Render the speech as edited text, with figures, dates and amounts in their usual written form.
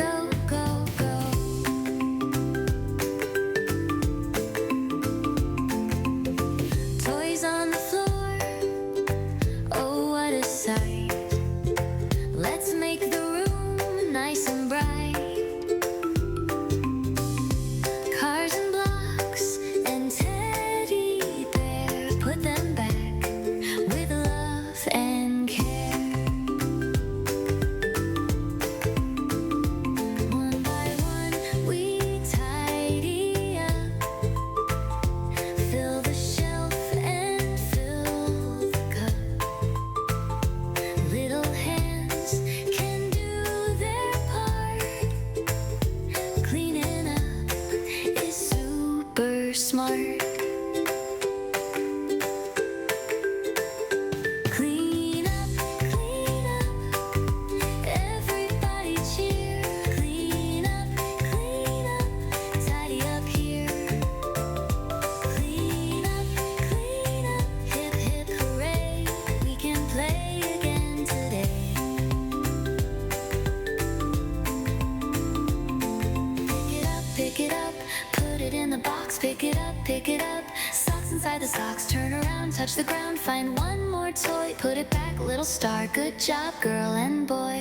go, go, go. Toys on the floor, oh what a sight. Let's make the room nice and bright. Cars and blocks and teddy bear, put them back with love and care. One by one we tidy up, fill the shelf and fill the cup. Little hands can do their part. Cleaning up is super smart. Clean up, everybody cheer. Clean up, tidy up here. Clean up, hip hip hooray. We can play again today. Pick it up, put it in the box. Pick it up, socks inside the socks. Turn around, touch the ground, find one more toy. Put it back, little star, good job girl and boy.